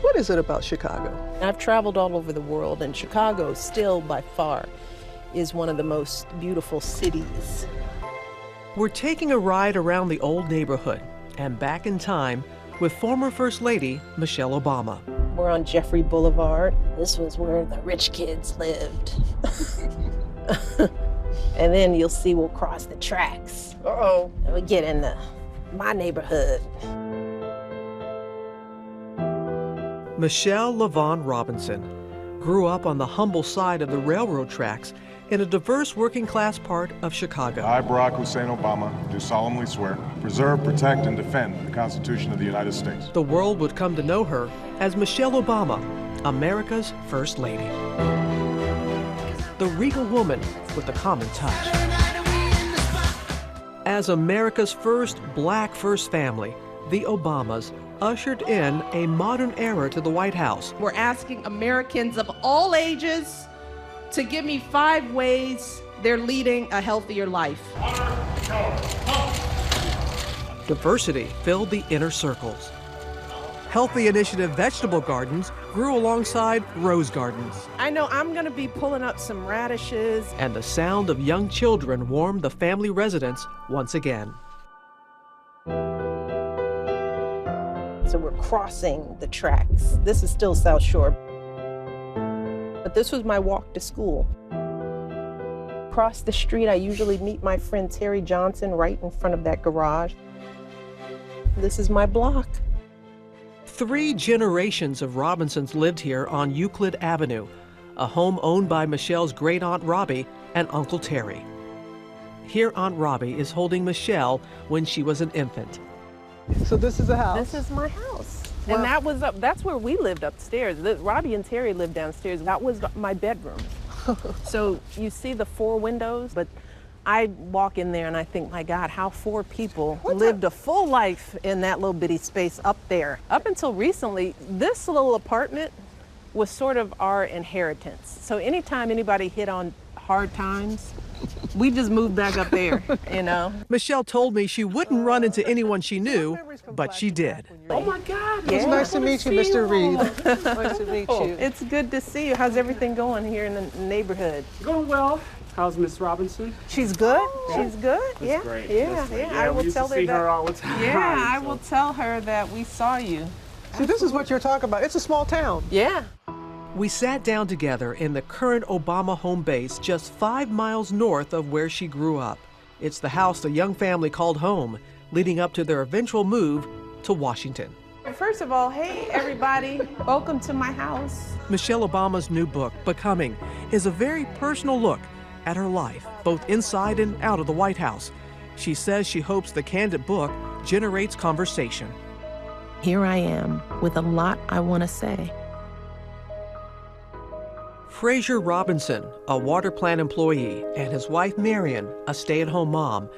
What is it about Chicago? I've traveled all over the world, and Chicago still, by far, is one of the most beautiful cities. We're taking a ride around the old neighborhood and back in time with former First Lady Michelle Obama. We're on Jeffrey Boulevard. This was where the rich kids lived. And then you'll see we'll cross the tracks. Uh-oh. And we get into my neighborhood. Michelle LaVaughn Robinson grew up on the humble side of the railroad tracks in a diverse working-class part of Chicago. I, Barack Hussein Obama, do solemnly swear, preserve, protect, and defend the Constitution of the United States. The world would come to know her as Michelle Obama, America's First Lady. The regal woman with a common touch. As America's first black first family, the Obamas ushered in a modern era to the White House. We're asking Americans of all ages to give me 5 ways they're leading a healthier life. Diversity filled the inner circles. Healthy Initiative vegetable gardens grew alongside rose gardens. I know I'm gonna be pulling up some radishes. And the sound of young children warmed the family residence once again. So we're crossing the tracks. This is still South Shore. But this was my walk to school. Across the street, I usually meet my friend Terry Johnson right in front of that garage. This is my block. 3 generations of Robinsons lived here on Euclid Avenue, a home owned by Michelle's great-aunt Robbie and Uncle Terry. Here Aunt Robbie is holding Michelle when she was an infant. So this is a house? This is my house. Wow. And that's where we lived upstairs. Robbie and Terry lived downstairs. That was my bedroom. So you see the 4 windows, but I walk in there and I think, my God, how 4 people lived a full life in that little bitty space up there. Up until recently, this little apartment was sort of our inheritance. So anytime anybody hit on hard times, we just moved back up there, you know. Michelle told me she wouldn't run into anyone she knew, but she did. Oh my God. It's nice to meet you, Mr. Reed. Nice to meet you. It's good to see you. How's everything going here in the neighborhood? Going well. How's Miss Robinson? She's good. She's good. That's great. Yeah. That's great. I will tell her see that. her all the time. Yeah, I so. will tell her that we saw you. See, this is what you're talking about. It's a small town. Yeah. We sat down together in the current Obama home base just 5 miles north of where she grew up. It's the house the young family called home, leading up to their eventual move to Washington. First of all, hey everybody, welcome to my house. Michelle Obama's new book, Becoming, is a very personal look at her life, both inside and out of the White House. She says she hopes the candid book generates conversation. Here I am with a lot I want to say. Fraser Robinson, a water plant employee, and his wife Marion, a stay-at-home mom,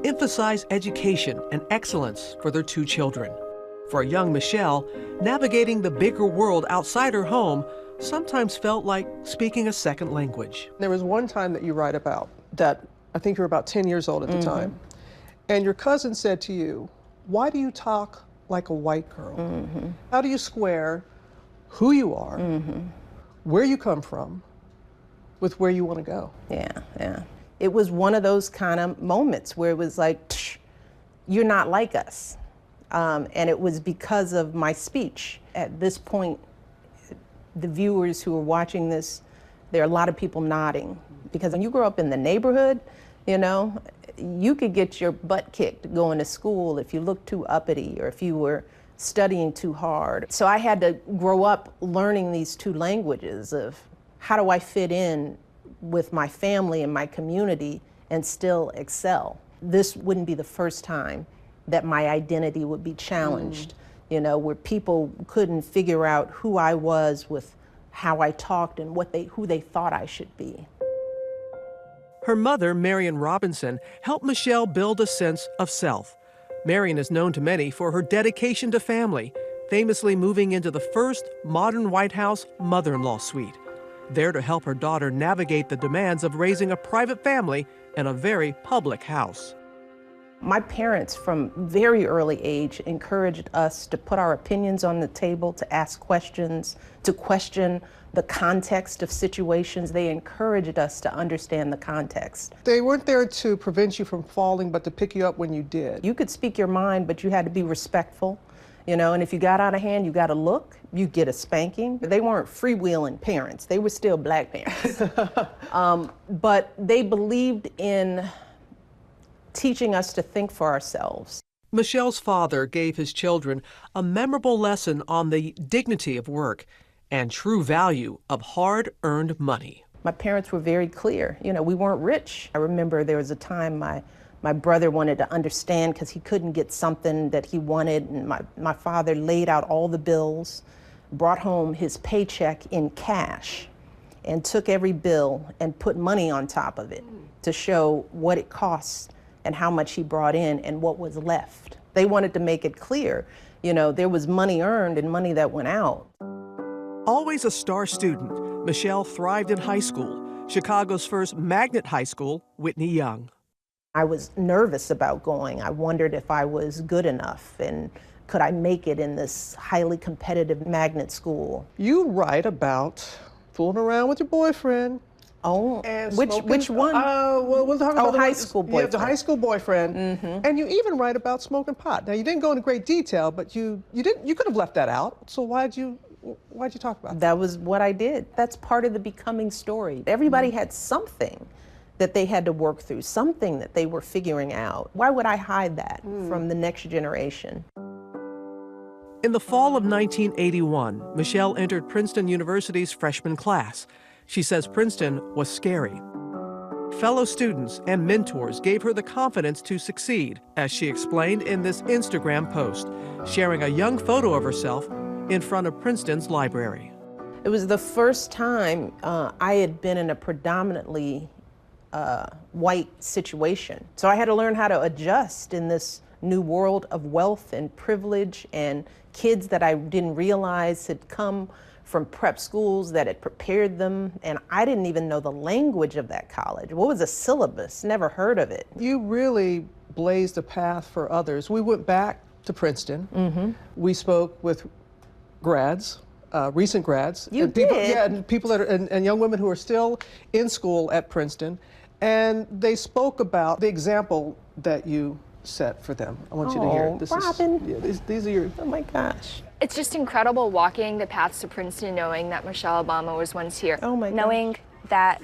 emphasize education and excellence for their 2 children. For young Michelle, navigating the bigger world outside her home sometimes felt like speaking a second language. There was one time that you write about that I think you were about 10 years old at the time, and your cousin said to you, "Why do you talk like a white girl?" How do you square who you are, where you come from, with where you want to go? Yeah. It was one of those kind of moments where it was like, you're not like us. And it was because of my speech. At this point, the viewers who are watching this, there are a lot of people nodding. Because when you grow up in the neighborhood, you know, you could get your butt kicked going to school if you looked too uppity or if you were studying too hard. So I had to grow up learning these 2 languages of how do I fit in with my family and my community and still excel. This wouldn't be the first time that my identity would be challenged, you know, where people couldn't figure out who I was with how I talked and who they thought I should be. Her mother, Marion Robinson, helped Michelle build a sense of self. Marion is known to many for her dedication to family, famously moving into the first modern White House mother-in-law suite, there to help her daughter navigate the demands of raising a private family in a very public house. My parents, from very early age, encouraged us to put our opinions on the table, to ask questions, to question the context of situations. They encouraged us to understand the context. They weren't there to prevent you from falling, but to pick you up when you did. You could speak your mind, but you had to be respectful, you know, and if you got out of hand, you got a look, you get a spanking. They weren't freewheeling parents. They were still black parents. But they believed in teaching us to think for ourselves. Michelle's father gave his children a memorable lesson on the dignity of work and true value of hard-earned money. My parents were very clear. You know, we weren't rich. I remember there was a time my brother wanted to understand because he couldn't get something that he wanted, and my father laid out all the bills, brought home his paycheck in cash, and took every bill and put money on top of it to show what it cost and how much he brought in and what was left. They wanted to make it clear, you know, there was money earned and money that went out. Always a star student, Michelle thrived in high school, Chicago's first magnet high school, Whitney Young. I was nervous about going. I wondered if I was good enough and could I make it in this highly competitive magnet school. You write about fooling around with your boyfriend. Oh, And which one? Well, we'll talk about high school boyfriend. Yeah, the high school boyfriend. And you even write about smoking pot. Now, you didn't go into great detail, but you could have left that out. So why'd you talk about that? That was what I did. That's part of the becoming story. Everybody had something that they had to work through, something that they were figuring out. Why would I hide that from the next generation? In the fall of 1981, Michelle entered Princeton University's freshman class. She says Princeton was scary. Fellow students and mentors gave her the confidence to succeed, as she explained in this Instagram post, sharing a young photo of herself in front of Princeton's library. It was the first time I had been in a predominantly white situation. So I had to learn how to adjust in this new world of wealth and privilege and kids that I didn't realize had come from prep schools that had prepared them, and I didn't even know the language of that college. What was a syllabus? Never heard of it. You really blazed a path for others. We went back to Princeton. We spoke with grads, recent grads. You and people, did? Yeah, and people that are, and young women who are still in school at Princeton. And they spoke about the example that you set for them. I want you to hear it. This Robin. These are your... Oh my gosh. It's just incredible walking the paths to Princeton knowing that Michelle Obama was once here. Oh my gosh. Knowing that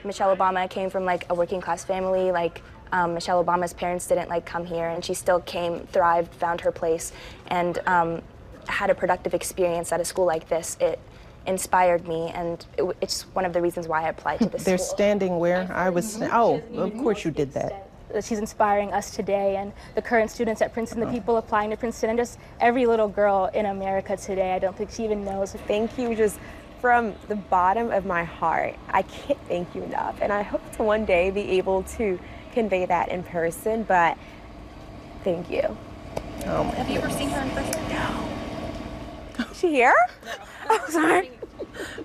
Michelle Obama came from like a working class family, like Michelle Obama's parents didn't like come here, and she still came, thrived, found her place, and had a productive experience at a school like this. It inspired me, and it's one of the reasons why I applied to this They're school. standing where I was. Oh, of course you did that. She's inspiring us today and the current students at Princeton, the people applying to Princeton, and just every little girl in America today. I don't think she even knows. Thank you just from the bottom of my heart. I can't thank you enough, and I hope to one day be able to convey that in person, but thank you. Oh my Have you ever seen her in person? No. Is she here? Oh, sorry.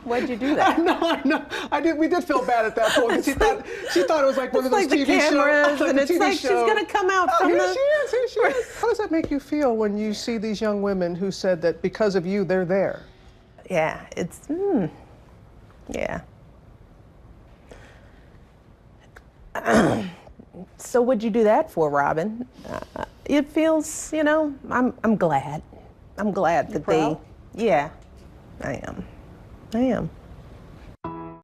Why'd you do that? No, I did. We did feel bad at that point. She thought it was like one of those like the TV cameras, shows. and it's like she's gonna come out from here the... Here she is. How does that make you feel when you see these young women who said that because of you, they're there? Yeah, it's, yeah. So what'd you do that for, Robin? It feels, you know, I'm glad. I'm glad that proud? yeah, I am.